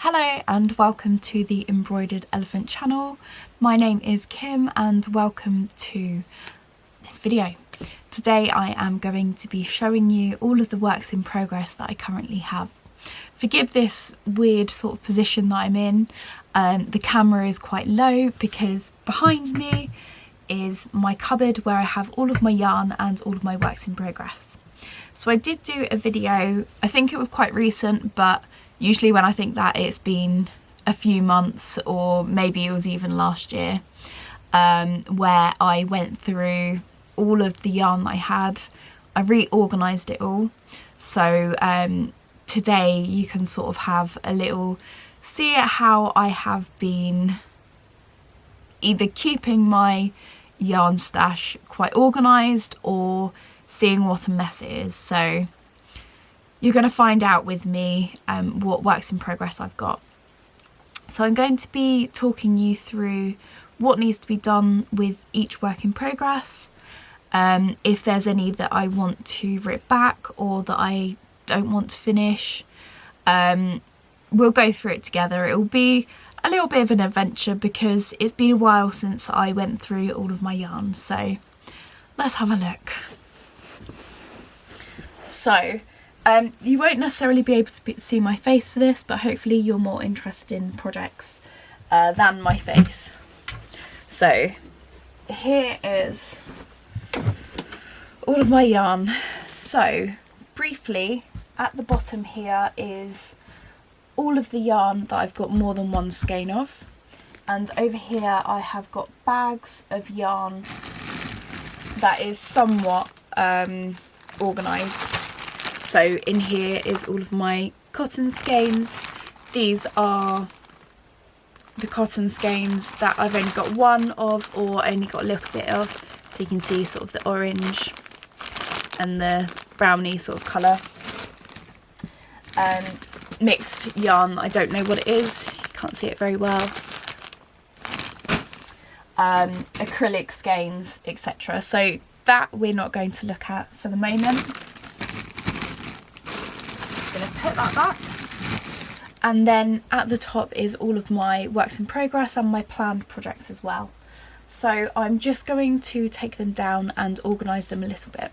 Hello and welcome to the Embroidered Elephant channel. My name is Kim and welcome to this video. Today I am going to be showing you all of the works in progress that I currently have. Forgive this weird sort of position that I'm in. The camera is quite low because behind me is my cupboard where I have all of my yarn and all of my works in progress. So I did do a video, I think it was quite recent, but usually when I think that it's been a few months or maybe it was even last year, where I went through all of the yarn that I had. I reorganised it all. So today you can sort of have a little see at how I have been either keeping my yarn stash quite organised or seeing what a mess it is. So you're going to find out with me what works in progress I've got. So I'm going to be talking you through what needs to be done with each work in progress, if there's any that I want to rip back or that I don't want to finish. We'll go through it together. It will be a little bit of an adventure because it's been a while since I went through all of my yarn. So let's have a look. So you won't necessarily be able to see my face for this, but hopefully you're more interested in projects than my face. So here is all of my yarn. So briefly, at the bottom here is all of the yarn that I've got more than one skein of, and over here I have got bags of yarn that is somewhat organised. So in here is all of my cotton skeins. These are the cotton skeins that I've only got one of or only got a little bit of. So you can see sort of the orange and the browny sort of colour. Mixed yarn, I don't know what it is, can't see it very well. Acrylic skeins, etc. So that we're not going to look at for the moment. Going to put that back, and then at the top is all of my works in progress and my planned projects as well. So I'm just going to take them down and organise them a little bit.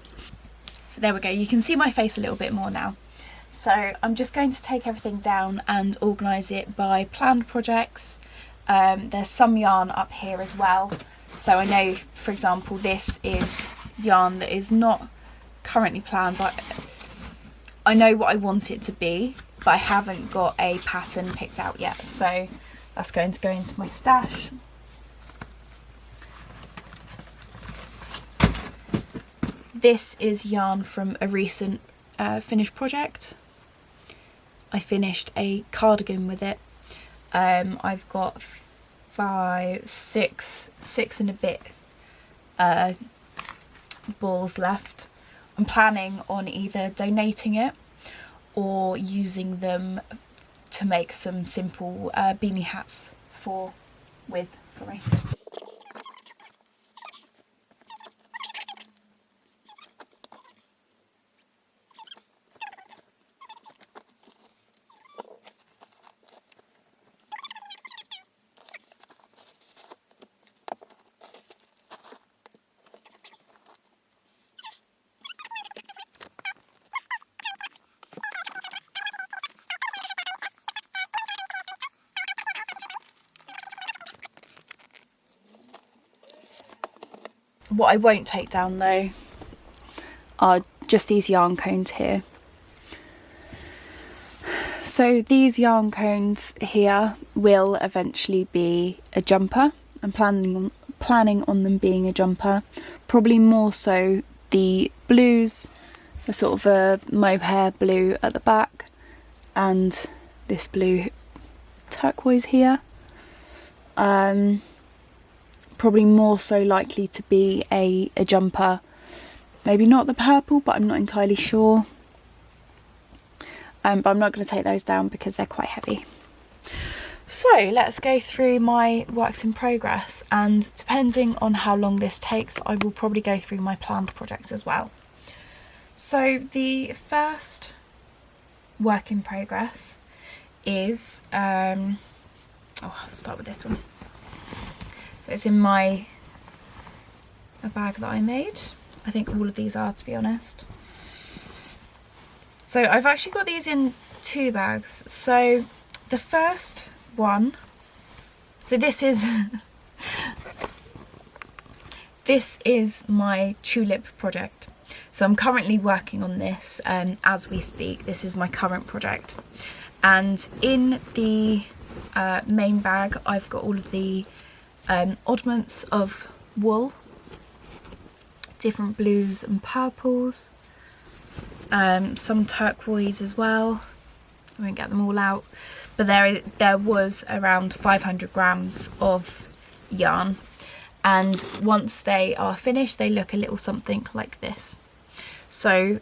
So there we go, you can see my face a little bit more now. So I'm just going to take everything down and organise it by planned projects. There's some yarn up here as well. So I know, for example, this is yarn that is not currently planned. I know what I want it to be, but I haven't got a pattern picked out yet. So that's going to go into my stash. This is yarn from a recent finished project. I finished a cardigan with it. I've got six and a bit balls left. I'm planning on either donating it or using them to make some simple beanie hats with. What I won't take down though are just these yarn cones here. So these yarn cones here will eventually be a jumper. I'm planning on them being a jumper. Probably more so the blues, the sort of a mohair blue at the back, and this blue turquoise here. Probably more so likely to be a jumper. Maybe not the purple, but I'm not entirely sure. But I'm not going to take those down because they're quite heavy. So let's go through my works in progress, and depending on how long this takes, I will probably go through my planned projects as well. So the first work in progress is, I'll start with this one. So it's in a bag that I made. I think all of these are, to be honest. So I've actually got these in 2 bags. So the first one, so this is this is my tulip project. So I'm currently working on this as we speak. This is my current project. And in the main bag, I've got all of the oddments of wool, different blues and purples, some turquoise as well. I won't get them all out, but there was around 500 grams of yarn, and once they are finished they look a little something like this. So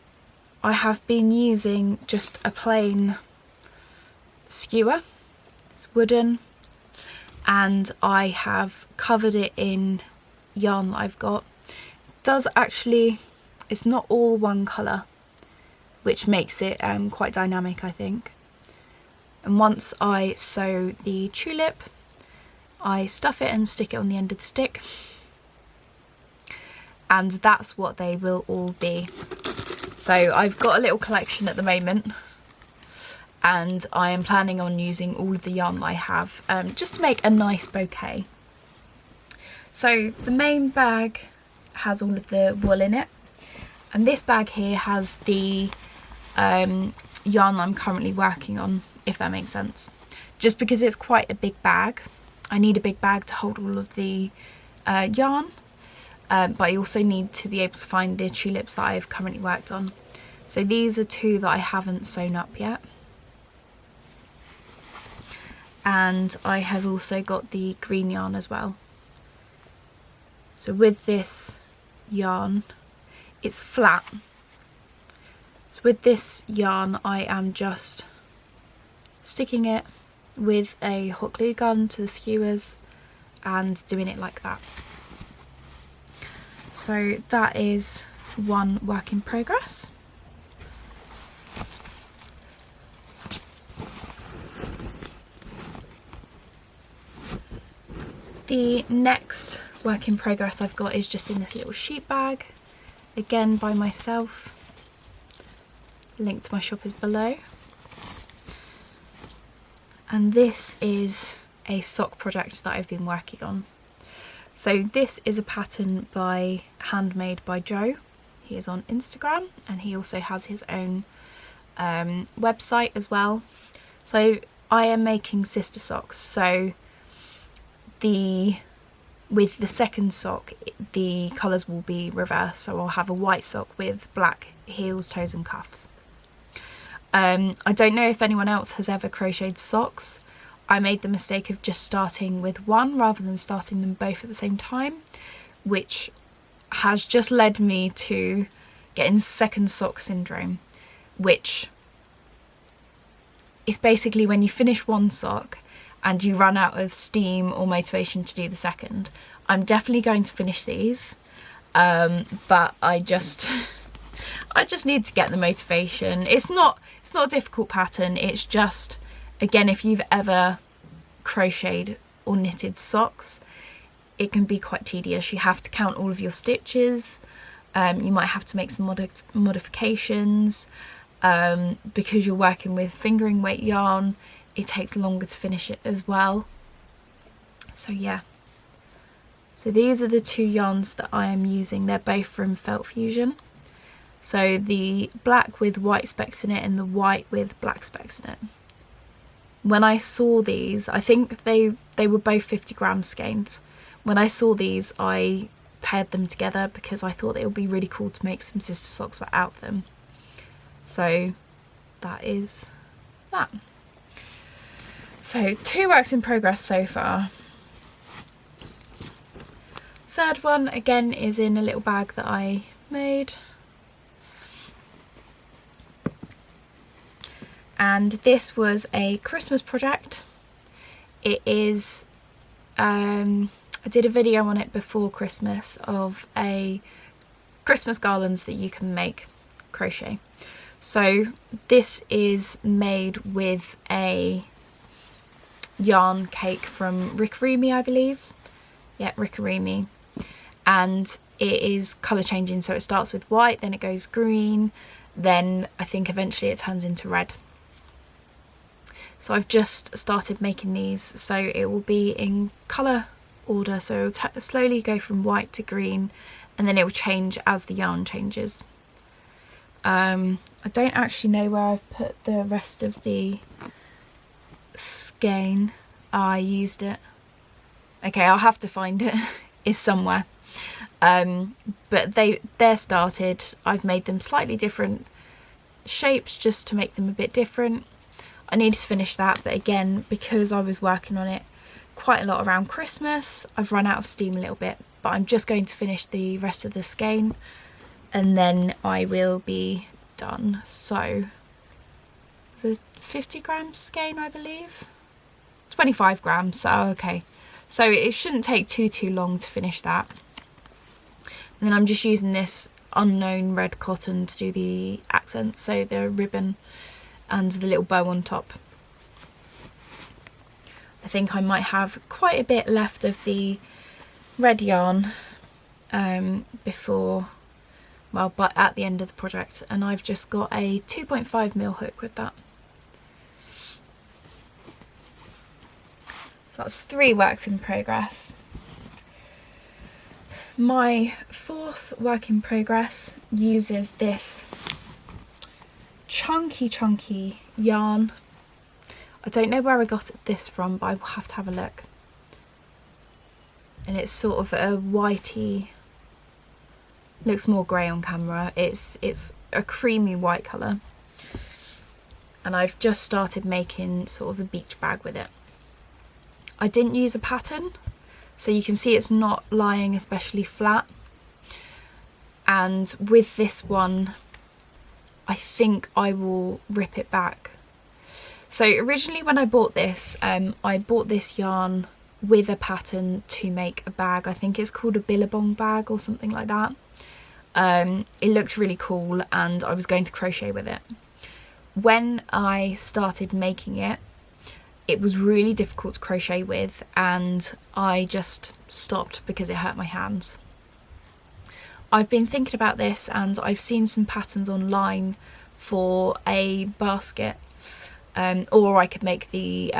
I have been using just a plain skewer, it's wooden, and I have covered it in yarn that I've got. It's not all one colour, which makes it quite dynamic, I think. And once I sew the tulip, I stuff it and stick it on the end of the stick, and that's what they will all be. So I've got a little collection at the moment, and I am planning on using all of the yarn that I have just to make a nice bouquet. So the main bag has all of the wool in it, and this bag here has the yarn that I'm currently working on, if that makes sense. Just because it's quite a big bag, I need a big bag to hold all of the yarn, but I also need to be able to find the tulips that I've currently worked on. So these are 2 that I haven't sewn up yet. And I have also got the green yarn as well. So with this yarn, it's flat. So with this yarn I am just sticking it with a hot glue gun to the skewers and doing it like that. So that is one work in progress. The next work in progress I've got is just in this little sheet bag, again by myself. Link to my shop is below. And this is a sock project that I've been working on. So this is a pattern handmade by Joe. He is on Instagram, and he also has his own website as well. So I am making sister socks. So with the second sock, the colours will be reversed. So I'll have a white sock with black heels, toes and cuffs. I don't know if anyone else has ever crocheted socks. I made the mistake of just starting with one rather than starting them both at the same time, which has just led me to getting second sock syndrome, which is basically when you finish one sock and you run out of steam or motivation to do the second. I'm definitely going to finish these, but I just need to get the motivation. It's not a difficult pattern. It's just, again, if you've ever crocheted or knitted socks, it can be quite tedious. You have to count all of your stitches. You might have to make some modifications because you're working with fingering weight yarn. It takes longer to finish it as well. So yeah. So these are the 2 yarns that I am using. They're both from Felt Fusion. So the black with white specks in it and the white with black specks in it. When I saw these, I think they were both 50 gram skeins. When I saw these, I paired them together because I thought it would be really cool to make some sister socks without them. So that is that. So 2 works in progress so far. Third one again is in a little bag that I made. And this was a Christmas project. It is, I did a video on it before Christmas of a Christmas garlands that you can make crochet. So this is made with a yarn cake from Rickarimi, I believe. Yeah, Rickarimi. And it is colour changing, so it starts with white, then it goes green, then I think eventually it turns into red. So I've just started making these, so it will be in colour order, so it'll slowly go from white to green, and then it will change as the yarn changes. I don't actually know where I've put the rest of the skein. I used it. Okay, I'll have to find it. It's somewhere. But they're started. I've made them slightly different shapes just to make them a bit different. I need to finish that, but again, because I was working on it quite a lot around Christmas, I've run out of steam a little bit, but I'm just going to finish the rest of the skein and then I will be done. So it's a 50 gram skein, I believe, 25 grams. So okay, so it shouldn't take too long to finish that. And then I'm just using this unknown red cotton to do the accents, so the ribbon and the little bow on top. I think I might have quite a bit left of the red yarn before, well, but at the end of the project, and I've just got a 2.5mm hook with that. So that's 3 works in progress. My 4th work in progress uses this chunky yarn. I don't know where I got this from, but I will have to have a look. And it's sort of a whitey, looks more grey on camera. It's a creamy white colour. And I've just started making sort of a beach bag with it. I didn't use a pattern, so you can see it's not lying especially flat. And with this one, I think I will rip it back. So originally when I bought this yarn with a pattern to make a bag. I think it's called a billabong bag or something like that. It looked really cool and I was going to crochet with it. When I started making it, it was really difficult to crochet with and I just stopped because it hurt my hands. I've been thinking about this and I've seen some patterns online for a basket, or I could make the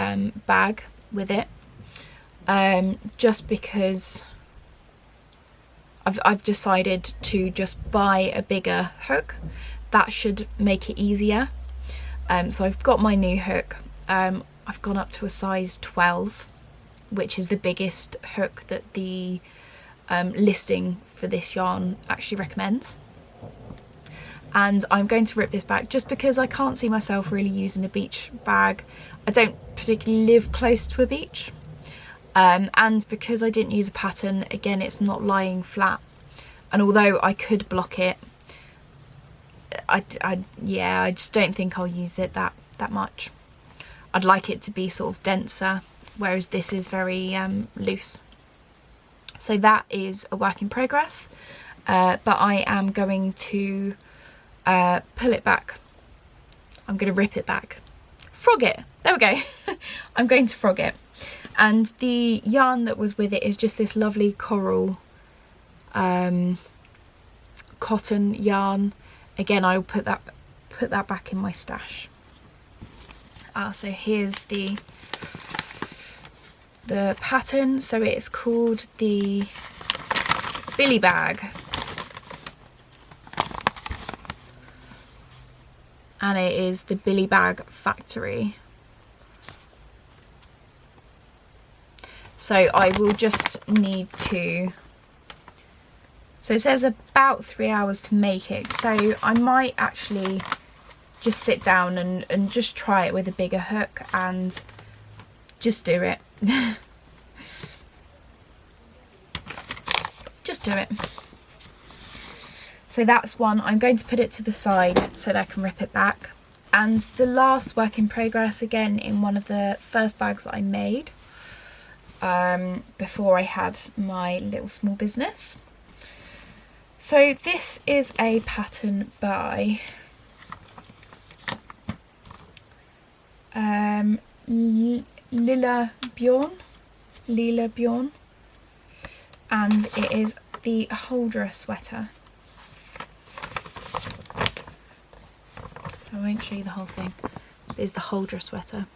bag with it, just because I've decided to just buy a bigger hook. That should make it easier. So I've got my new hook. I've gone up to a size 12, which is the biggest hook that the listing for this yarn actually recommends. And I'm going to rip this back just because I can't see myself really using a beach bag. I don't particularly live close to a beach. And because I didn't use a pattern, again, it's not lying flat. And although I could block it, I just don't think I'll use it that much. I'd like it to be sort of denser, whereas this is very loose. So that is a work in progress, but I am going to pull it back. I'm going to rip it back. Frog it. There we go. I'm going to frog it. And the yarn that was with it is just this lovely coral cotton yarn. Again, I'll put that back in my stash. So here's the pattern. So it's called the Billy Bag, and it is the Billy Bag Factory. So I will just need to, so it says about 3 hours to make it, so I might actually just sit down and just try it with a bigger hook and just do it. Just do it. So that's one. I'm going to put it to the side so that I can rip it back. And the last work in progress, again in one of the first bags that I made before I had my little small business. So this is a pattern by Lilla Bjorn, and it is the holder sweater. I won't show you the whole thing. It is the holder sweater.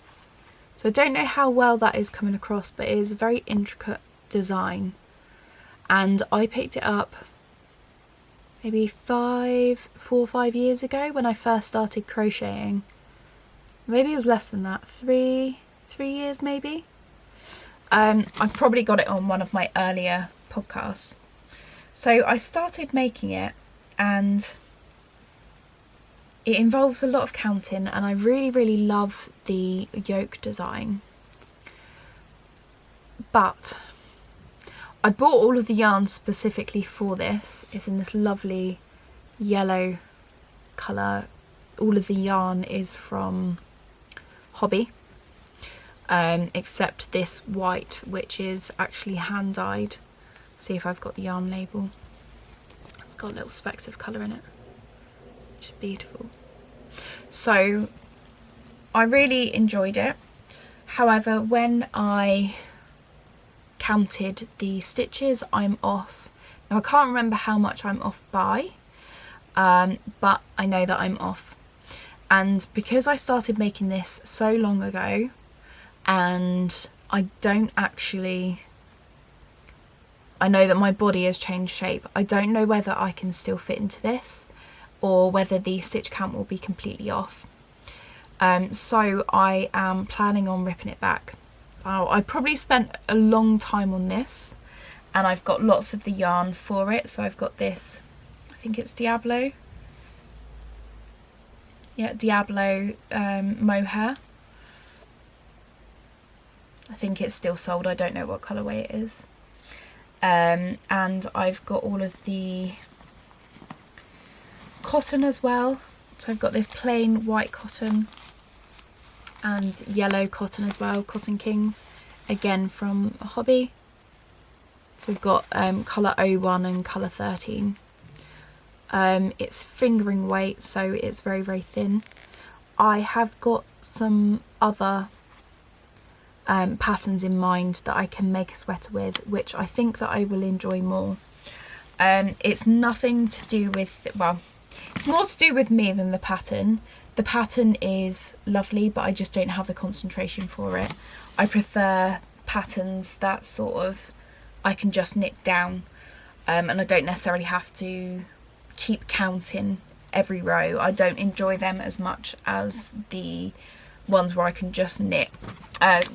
So I don't know how well that is coming across, but it is a very intricate design. And I picked it up maybe 4 or 5 years ago when I first started crocheting. Maybe it was less than that, 3 years maybe. I probably got it on one of my earlier podcasts. So I started making it, and it involves a lot of counting, and I really love the yoke design. But I bought all of the yarn specifically for this. It's in this lovely yellow colour. All of the yarn is from Hobby, except this white, which is actually hand dyed. See if I've got the yarn label. It's got little specks of colour in it, which is beautiful. So I really enjoyed it. However, when I counted the stitches, I'm off. Now I can't remember how much I'm off by, but I know that I'm off. And because I started making this so long ago, and I know that my body has changed shape, I don't know whether I can still fit into this or whether the stitch count will be completely off. So I am planning on ripping it back. I probably spent a long time on this, and I've got lots of the yarn for it. So I've got this, I think it's Diablo. Yeah, Diablo mohair. I think it's still sold. I don't know what colourway it is. And I've got all of the cotton as well. So I've got this plain white cotton and yellow cotton as well, Cotton Kings, again from Hobby. So we've got colour 01 and colour 13. It's fingering weight, so it's very thin. I have got some other patterns in mind that I can make a sweater with, which I think that I will enjoy more. It's nothing to do with, well, it's more to do with me than the pattern. The pattern is lovely, but I just don't have the concentration for it. I prefer patterns that sort of I can just knit down, and I don't necessarily have to keep counting every row. I don't enjoy them as much as the ones where I can just knit,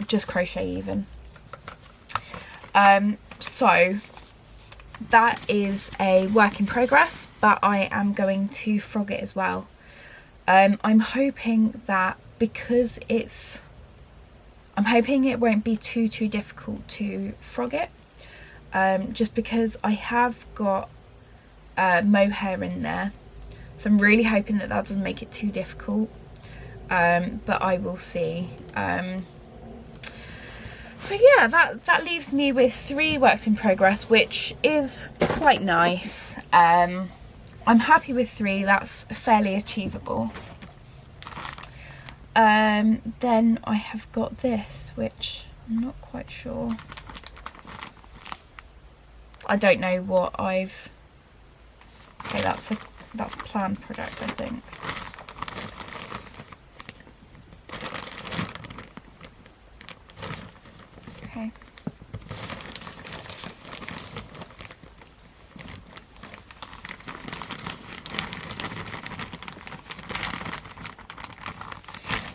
just crochet even. So that is a work in progress, but I am going to frog it as well. I'm hoping that because I'm hoping it won't be too difficult to frog it, just because I have got mohair in there, so I'm really hoping that doesn't make it too difficult, but I will see. So yeah, that leaves me with 3 works in progress, which is quite nice. I'm happy with 3, that's fairly achievable. Then I have got this, which I'm not quite sure. I don't know what I've... Okay, that's a planned project, I think. Okay.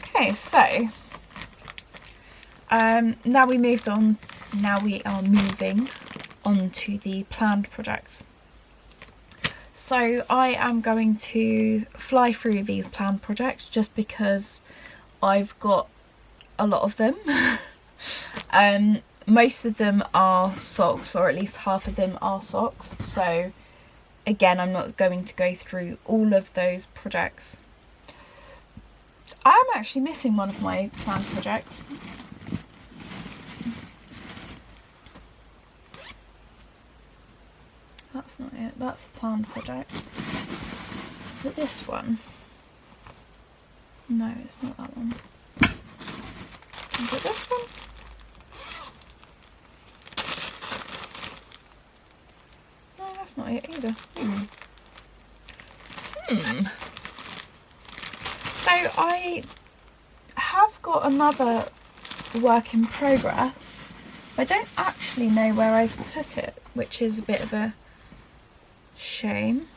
Okay, so now we are moving on to the planned projects. So I am going to fly through these planned projects just because I've got a lot of them. Most of them are socks, or at least half of them are socks. So again, I'm not going to go through all of those projects. I am actually missing one of my planned projects. That's not it, that's a planned project. Is it this one? No, it's not that one. Is it this one? that's not it either. So I have got another work in progress. I don't actually know where I've put it, which is a bit of a shame.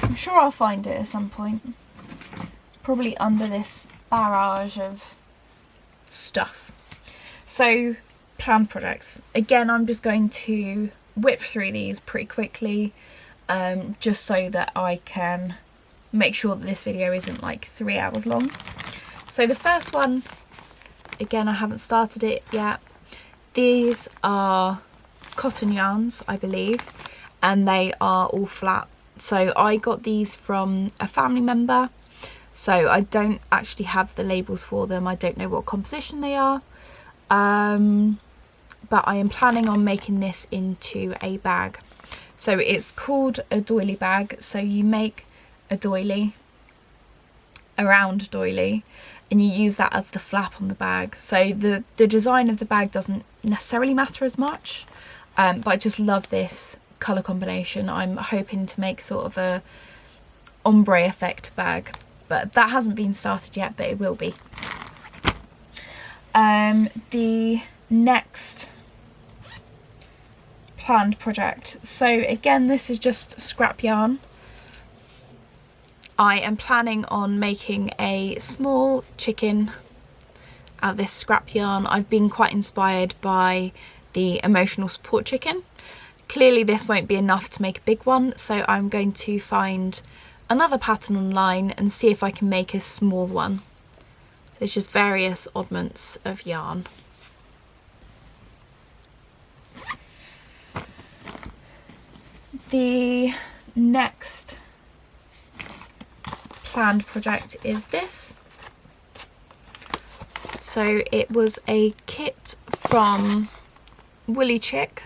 I'm sure I'll find it at some point. It's probably under this barrage of stuff. So, planned projects. Again, I'm just going to whip through these pretty quickly, just so that I can make sure that this video isn't like 3 hours long. So the first one, again, I haven't started it yet. These are cotton yarns, I believe, and they are all flat. So I got these from a family member, so I don't actually have the labels for them. I don't know what composition they are, but I am planning on making this into a bag. So it's called a doily bag. So you make a doily, a round doily, and you use that as the flap on the bag. So the design of the bag doesn't necessarily matter as much, but I just love this colour combination. I'm hoping to make sort of a ombre effect bag, but that hasn't been started yet, but it will be. The next planned project, so again, this is just scrap yarn. I am planning on making a small chicken out of this scrap yarn. I've been quite inspired by the emotional support chicken. Clearly this won't be enough to make a big one, so I'm going to find another pattern online and see if I can make a small one. There's just various oddments of yarn. The next planned project is this. So it was a kit from Woolly Chick,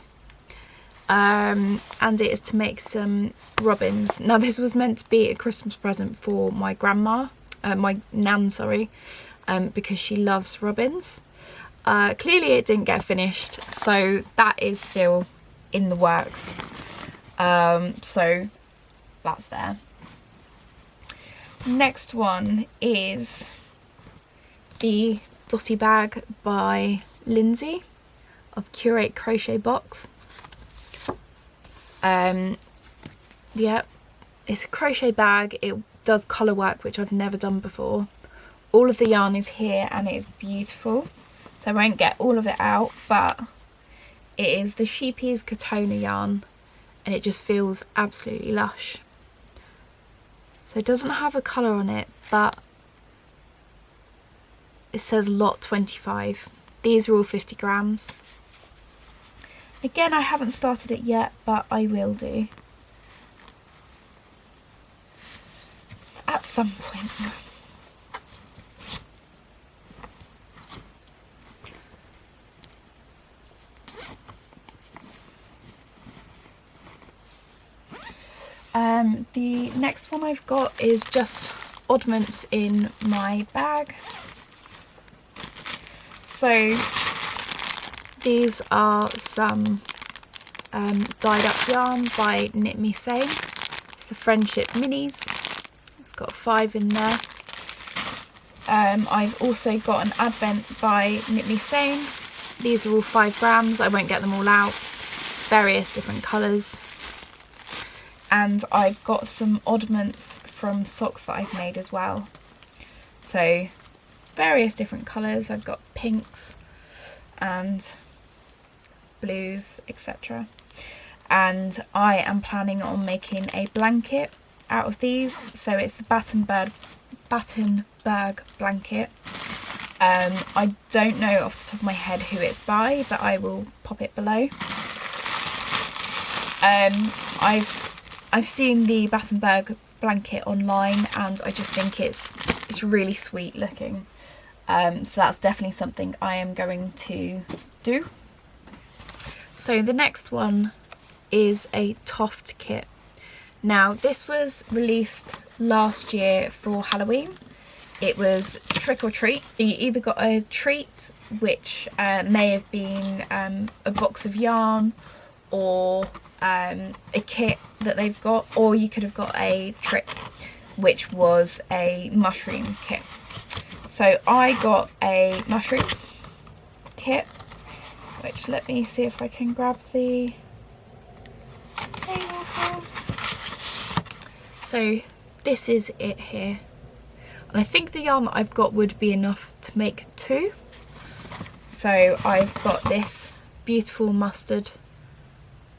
and it is to make some robins. Now this was meant to be a Christmas present for my grandma, my nan, sorry, because she loves robins. Clearly it didn't get finished, so that is still in the works. So that's there. Next one is the Dotty bag by Lindsay of Curate Crochet Box. Yeah, it's a crochet bag. It does colour work, which I've never done before. All of the yarn is here and it is beautiful, so I won't get all of it out, but it is the Sheepies Katona yarn and it just feels absolutely lush. So it doesn't have a colour on it, but it says lot 25. These are all 50 grams. Again, I haven't started it yet, but I will do at some point. The next one I've got is just oddments in my bag. So these are some dyed up yarn by Knit Me Sane. It's the Friendship Minis. It's got 5 in there. I've also got an Advent by Knit Me Sane. These are all 5 grams. I won't get them all out. Various different colours. And I've got some oddments from socks that I've made as well. So various different colours. I've got pinks and blues, etc. And I am planning on making a blanket out of these. So it's the Battenberg blanket. I don't know off the top of my head who it's by, but I will pop it below. I've seen the Battenberg blanket online and I just think it's really sweet looking. So that's definitely something I am going to do. So the next one is a Toft kit. Now this was released last year for Halloween. It was trick or treat. You either got a treat, which may have been a box of yarn, or a kit that they've got, or you could have got a trip, which was a mushroom kit. So I got a mushroom kit, which, let me see if I can grab the label for. So this is it here, and I think the yarn that I've got would be enough to make 2. So I've got this beautiful mustard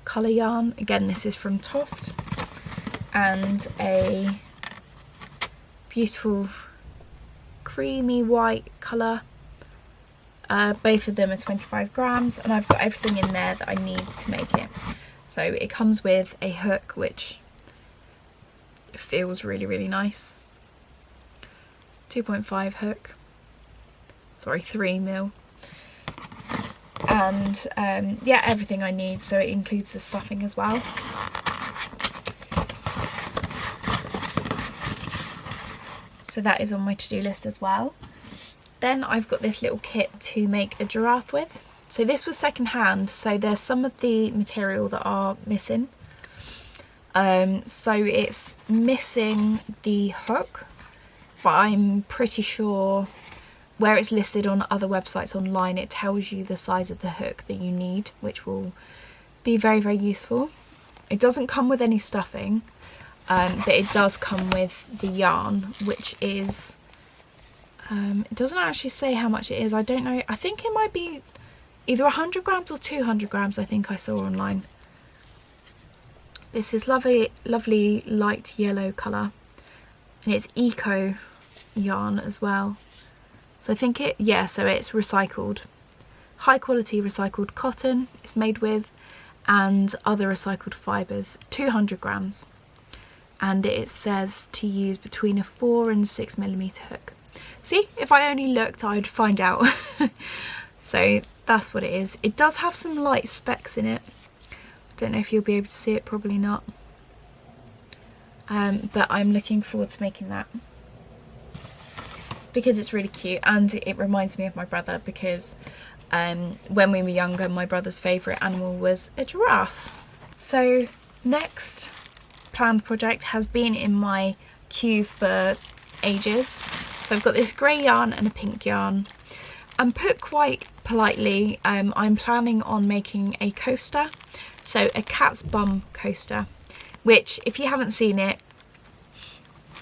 colour yarn, again this is from Toft, and a beautiful creamy white colour. Both of them are 25 grams, and I've got everything in there that I need to make it. So it comes with a hook, which feels really, really nice. 2.5 hook, sorry, 3mm. And yeah, everything I need, so it includes the stuffing as well. So that is on my to-do list as well. Then I've got this little kit to make a giraffe with. So this was second hand, so there's some of the material that are missing. So it's missing the hook, but I'm pretty sure where it's listed on other websites online, it tells you the size of the hook that you need, which will be very, very useful. It doesn't come with any stuffing, but it does come with the yarn, which is, it doesn't actually say how much it is. I don't know. I think it might be either 100 grams or 200 grams, I think I saw online. This is lovely, lovely light yellow colour, and it's eco yarn as well. So I think it, yeah, so it's recycled, high quality recycled cotton it's made with, and other recycled fibres, 200 grams. And it says to use between a 4 and 6mm hook. See, if I only looked, I'd find out. So that's what it is. It does have some light specks in it. Don't know if you'll be able to see it, probably not. But I'm looking forward to making that, because it's really cute, and it reminds me of my brother, because when we were younger, my brother's favourite animal was a giraffe. So next planned project has been in my queue for ages. So I've got this grey yarn and a pink yarn, and put quite politely, I'm planning on making a coaster, so a cat's bum coaster, which, if you haven't seen it,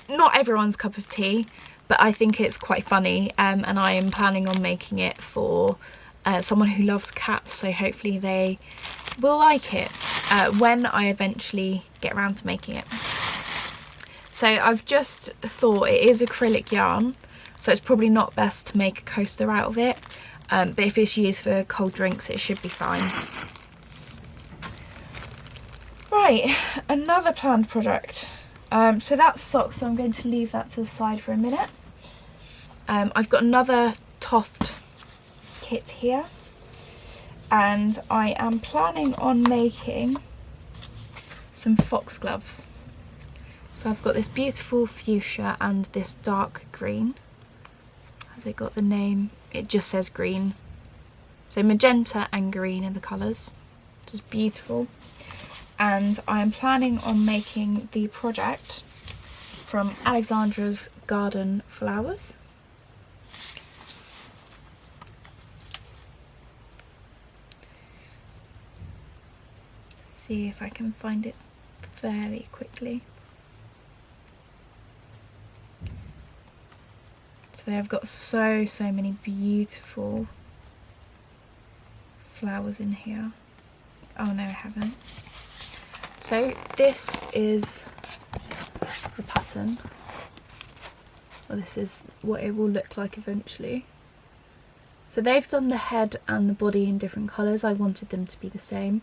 not everyone's cup of tea, but I think it's quite funny, and I am planning on making it for someone who loves cats, so hopefully they will like it when I eventually get around to making it. So I've just thought, it is acrylic yarn, so it's probably not best to make a coaster out of it, but if it's used for cold drinks, it should be fine. Right, another planned project. So that's socks, so I'm going to leave that to the side for a minute. I've got another Toft kit here, and I am planning on making some foxgloves. So I've got this beautiful fuchsia and this dark green. Has it got the name? It just says green. So magenta and green are the colours. Just beautiful. And I'm planning on making the project from Alexandra's Garden Flowers. See if I can find it fairly quickly. So they've got so many beautiful flowers in here. Oh no, I haven't. So this is the pattern. Well, this is what it will look like eventually. So they've done the head and the body in different colours. I wanted them to be the same.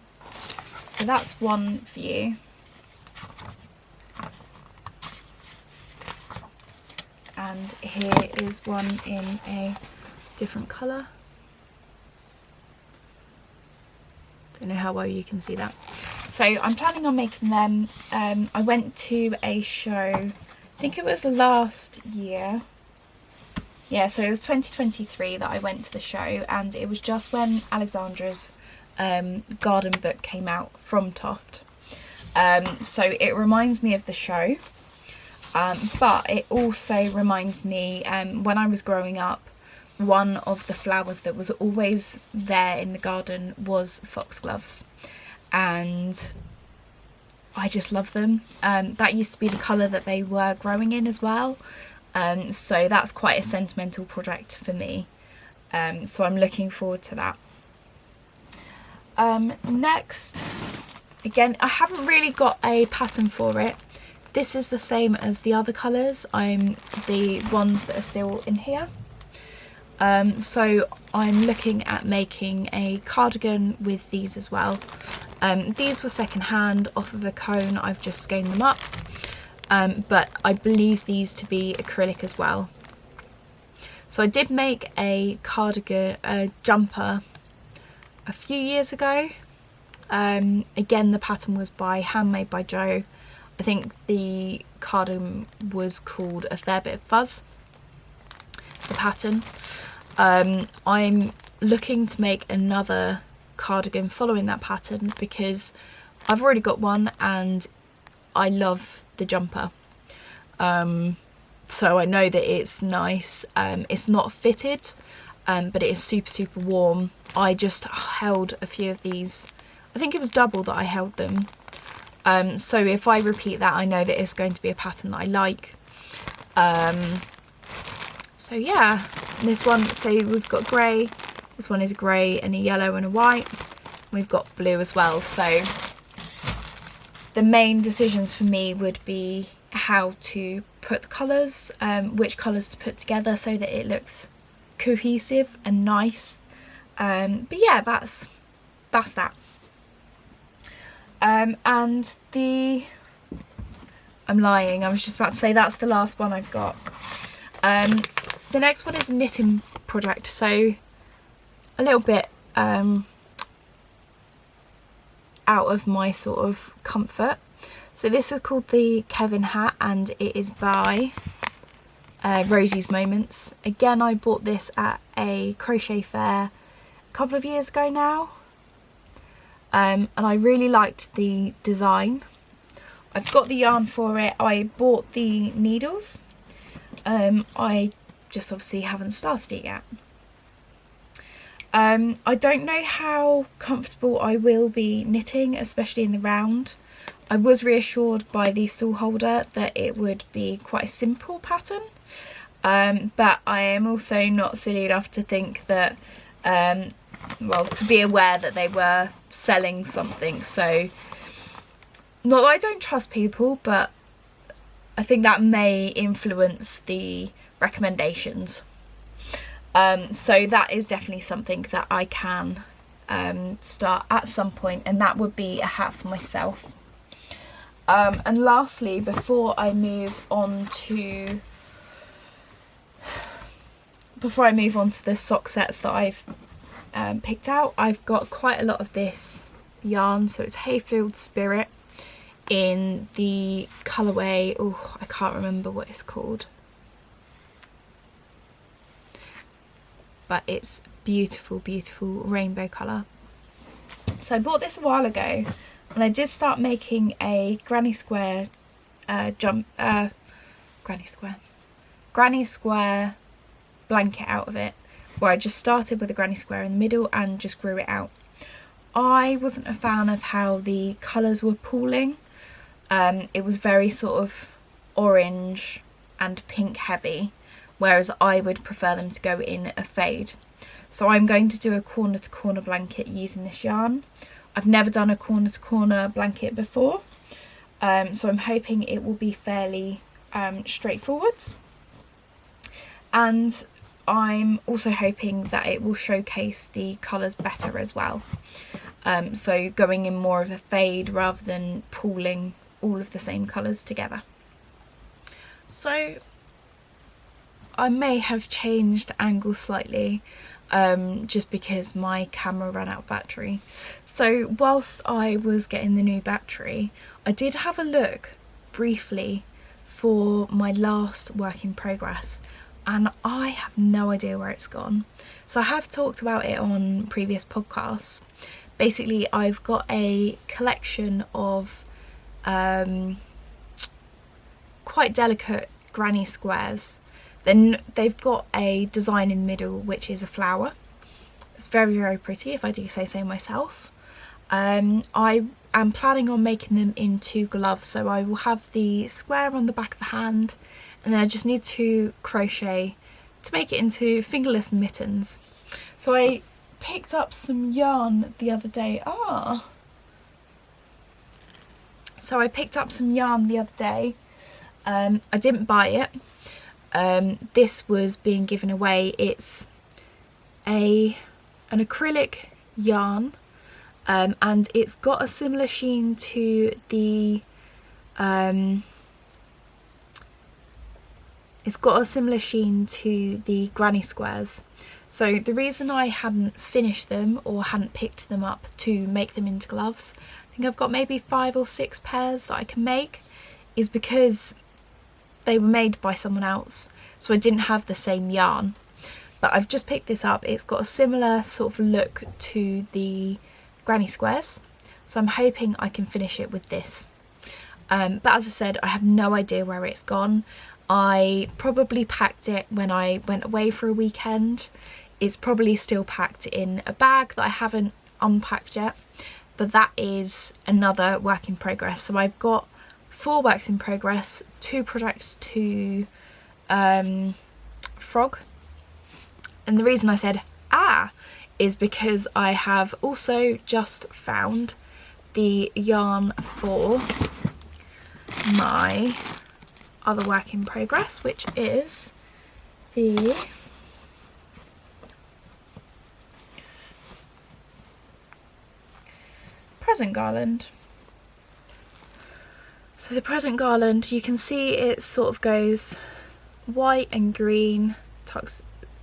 So that's one view. And here is one in a different colour. Don't know how well you can see that. So I'm planning on making them. I went to a show, I think it was last year. Yeah, so it was 2023 that I went to the show, and it was just when Alexandra's garden book came out from Toft. So it reminds me of the show, but it also reminds me, when I was growing up, one of the flowers that was always there in the garden was foxgloves, and I just love them. That used to be the colour that they were growing in as well, so that's quite a sentimental project for me, so I'm looking forward to that. Next, again, I haven't really got a pattern for it. This is the same as the other colours, the ones that are still in here. So I'm looking at making a cardigan with these as well. These were second hand off of a cone, I've just skein them up, but I believe these to be acrylic as well. So I did make a cardigan, a jumper, a few years ago. Again, the pattern was handmade by Joe. I think the cardigan was called A Fair Bit of Fuzz, the pattern. I'm looking to make another cardigan following that pattern because I've already got one and I love the jumper. So I know that it's nice. It's not fitted, but it is super warm. I just held a few of these. I think it was double that I held them. So if I repeat that, I know that it's going to be a pattern that I like. So yeah, this one, so we've got grey, this one is grey and a yellow and a white. We've got blue as well. So the main decisions for me would be how to put the colours, which colours to put together so that it looks cohesive and nice. But yeah, that's that. And I'm lying, I was just about to say that's the last one I've got. The next one is a knitting project, so a little bit out of my sort of comfort. So this is called the Kevin hat and it is by Rosie's Moments. Again, I bought this at a crochet fair a couple of years ago now, and I really liked the design. I've got the yarn for it. I bought the needles. I just obviously haven't started it yet. I don't know how comfortable I will be knitting, especially in the round. I was reassured by the stall holder that it would be quite a simple pattern, but I am also not silly enough to think that, well, to be aware that they were selling something. So not that I don't trust people, but I think that may influence the recommendations. So that is definitely something that I can start at some point, and that would be a hat for myself. And lastly, before I move on to the sock sets that I've picked out, I've got quite a lot of this yarn. So it's Hayfield Spirit in the colourway, oh, I can't remember what it's called, but it's beautiful rainbow colour. So I bought this a while ago and I did start making a granny square blanket out of it, where I just started with a granny square in the middle and just grew it out. I wasn't a fan of how the colours were pooling. It was very sort of orange and pink heavy, whereas I would prefer them to go in a fade. So I'm going to do a corner to corner blanket using this yarn. I've never done a corner to corner blanket before, so I'm hoping it will be fairly straightforward. And I'm also hoping that it will showcase the colours better as well. So going in more of a fade rather than pooling all of the same colours together. So I may have changed angle slightly, just because my camera ran out of battery. So whilst I was getting the new battery, I did have a look briefly for my last work in progress, and I have no idea where it's gone. So I have talked about it on previous podcasts, Basically, I've got a collection of quite delicate granny squares. Then they've got a design in the middle which is a flower. It's very, very pretty, if I do say so myself. I am planning on making them into gloves, so I will have the square on the back of the hand, and then I just need to crochet to make it into fingerless mittens. So I picked up some yarn the other day. So I picked up some yarn the other day. I didn't buy it. This was being given away. It's an acrylic yarn, and it's got a similar sheen to the granny squares. So the reason I hadn't finished them or hadn't picked them up to make them into gloves, I think I've got maybe 5 or 6 pairs that I can make, is because they were made by someone else, so I didn't have the same yarn. But I've just picked this up. It's got a similar sort of look to the granny squares, so I'm hoping I can finish it with this. But as I said, I have no idea where it's gone. I probably packed it when I went away for a weekend. It's probably still packed in a bag that I haven't unpacked yet, but that is another work in progress. So I've got 4 works in progress, 2 projects to frog. And the reason I said is because I have also just found the yarn for my other work in progress, which is the present garland. So the present garland, you can see it sort of goes white and green,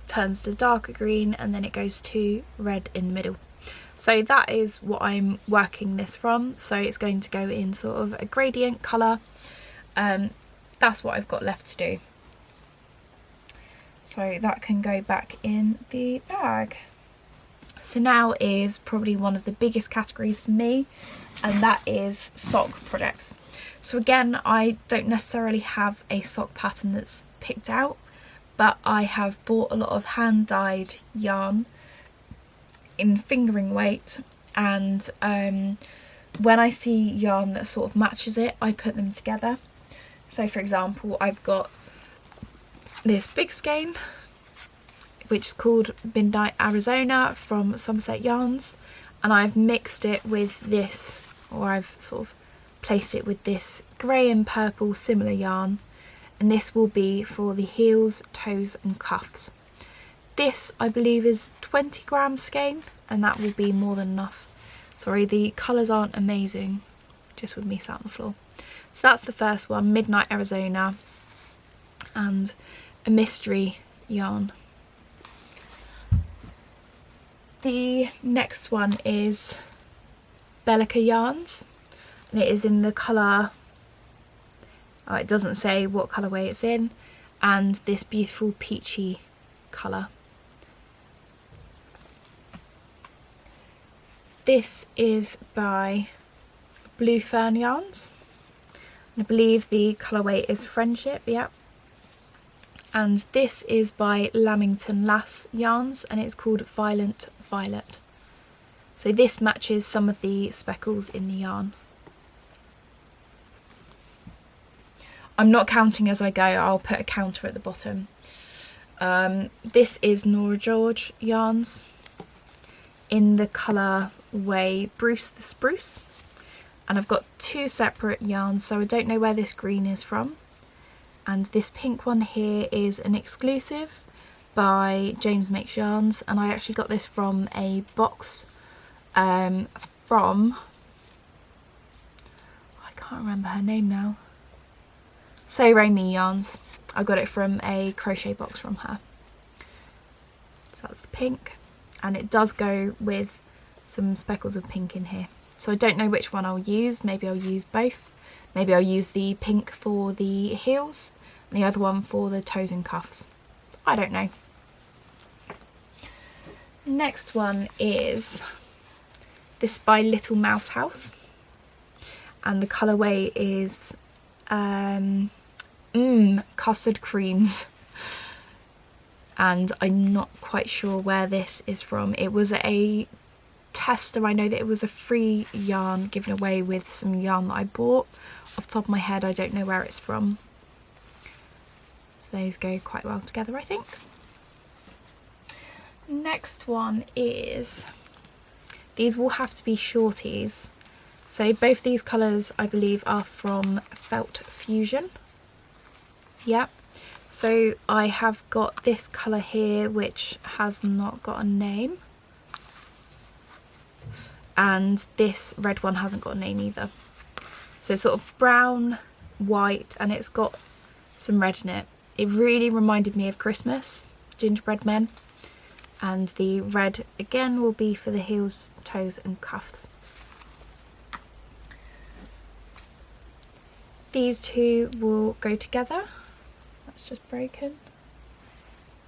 turns to darker green, and then it goes to red in the middle. So that is what I'm working this from. So it's going to go in sort of a gradient colour. That's what I've got left to do. So that can go back in the bag. So now is probably one of the biggest categories for me, and that is sock projects. So again, I don't necessarily have a sock pattern that's picked out, but I have bought a lot of hand dyed yarn in fingering weight, and when I see yarn that sort of matches it, I put them together. So for example, I've got this big skein which is called Midnight Arizona from Somerset Yarns, and I've mixed it with this, or I've sort of placed it with this grey and purple similar yarn, and this will be for the heels, toes and cuffs. This I believe is 20 gram skein, and that will be more than enough. Sorry, the colours aren't amazing, just with me sat on the floor. So that's the first one, Midnight Arizona, and a mystery yarn. The next one is Bellica Yarns, and it is in the colour, it doesn't say what colourway it's in, and this beautiful peachy colour. This is by Blue Fern Yarns, and I believe the colourway is Friendship, yeah. And this is by Lamington Lass Yarns, and it's called Violent Violet. So this matches some of the speckles in the yarn. I'm not counting as I go, I'll put a counter at the bottom. This is Nora George Yarns in the colourway Bruce the Spruce, and I've got 2 separate yarns, so I don't know where this green is from. And this pink one here is an exclusive by James Makes Yarns, and I actually got this from a box from, I can't remember her name now, So Raimi Yarns. I got it from a crochet box from her. So that's the pink, and it does go with some speckles of pink in here. So I don't know which one I'll use. Maybe I'll use both. Maybe I'll use the pink for the heels and the other one for the toes and cuffs. I don't know. Next one is This is by Little Mouse House, and the colourway is custard creams. And I'm not quite sure where this is from. It was a tester. I know that it was a free yarn given away with some yarn that I bought. Off the top of my head, I don't know where it's from. So those go quite well together, I think. Next one is, these will have to be shorties. So both these colours, I believe, are from Felt Fusion. Yep. So I have got this colour here, which has not got a name. And this red one hasn't got a name either. So it's sort of brown, white, and it's got some red in it. It really reminded me of Christmas, gingerbread men. And the red, again, will be for the heels, toes and cuffs. These two will go together. That's just broken.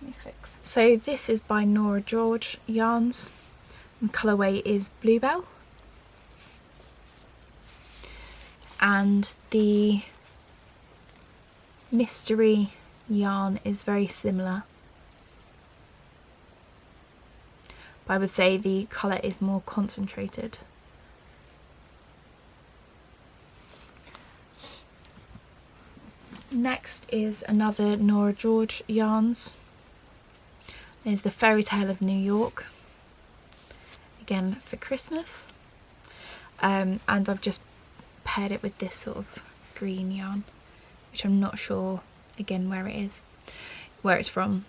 Let me fix. So this is by Nora George Yarns, and colourway is Bluebell. And the mystery yarn is very similar, but I would say the colour is more concentrated. Next is another Nora George Yarns. There's the Fairy Tale of New York, again for Christmas, and I've just paired it with this sort of green yarn, which I'm not sure again where it's from.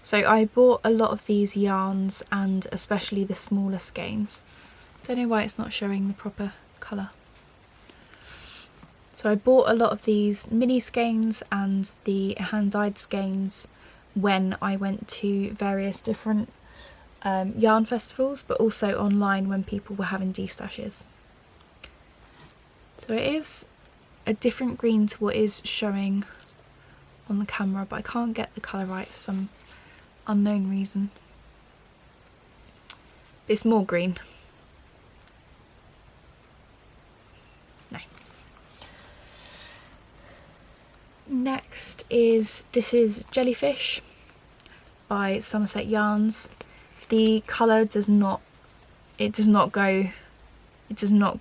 So I bought a lot of these yarns, and especially the smaller skeins. Don't know why it's not showing the proper colour. So I bought a lot of these mini skeins and the hand-dyed skeins when I went to various different yarn festivals, but also online when people were having destashes. So it is a different green to what is showing on the camera, but I can't get the colour right for some unknown reason. It's more green. No. Next is, this is Jellyfish by Somerset Yarns. The colour does not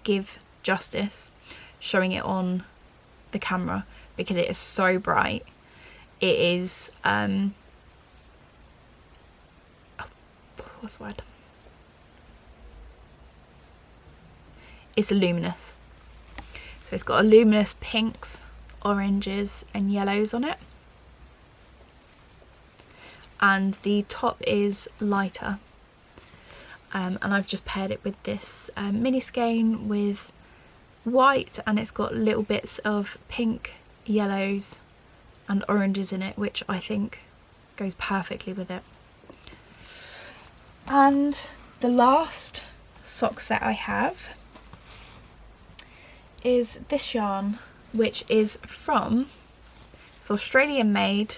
give justice showing it on the camera because it is so bright. It is what's the word? It's luminous. So it's got a luminous pinks, oranges and yellows on it. And the top is lighter. And I've just paired it with this mini skein with white, and it's got little bits of pink, yellows and oranges in it, which I think goes perfectly with it. And the last sock set I have is this yarn, which is from, it's Australian made,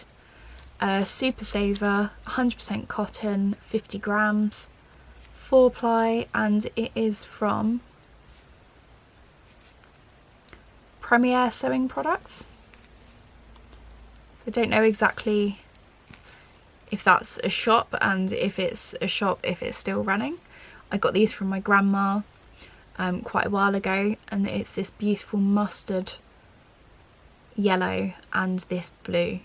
Super Saver, 100% cotton, 50 grams, 4-ply, and it is from Premier Sewing Products. I don't know exactly if that's a shop, and if it's a shop, if it's still running. I got these from my grandma quite a while ago, and it's this beautiful mustard yellow and this blue,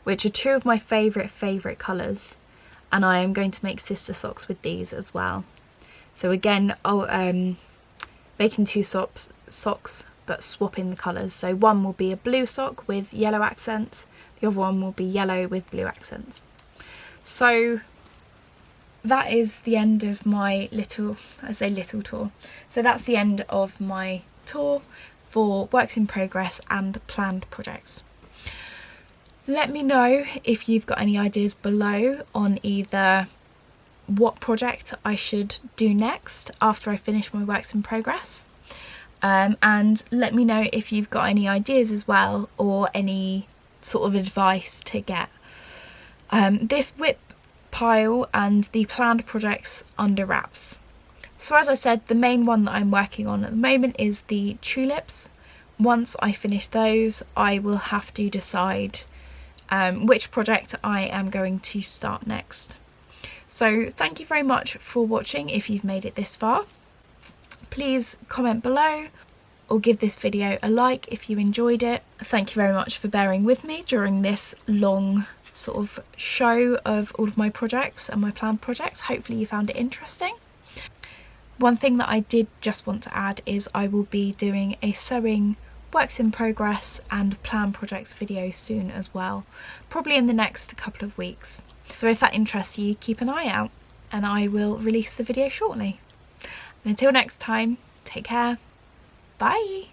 which are two of my favourite colours, and I am going to make sister socks with these as well. So again, making two socks but swapping the colours. So one will be a blue sock with yellow accents, the other one will be yellow with blue accents. So that is the end of my little tour. So that's the end of my tour for works in progress and planned projects. Let me know if you've got any ideas below on either what project I should do next after I finish my works in progress, and let me know if you've got any ideas as well, or any sort of advice to get this whip pile and the planned projects under wraps. So as I said, the main one that I'm working on at the moment is the tulips. Once I finish those, I will have to decide which project I am going to start next. So thank you very much for watching if you've made it this far. Please comment below or give this video a like if you enjoyed it. Thank you very much for bearing with me during this long sort of show of all of my projects and my planned projects. Hopefully you found it interesting. One thing that I did just want to add is I will be doing a sewing works in progress and planned projects video soon as well, probably in the next couple of weeks. So if that interests you, keep an eye out and I will release the video shortly. And until next time, take care. Bye.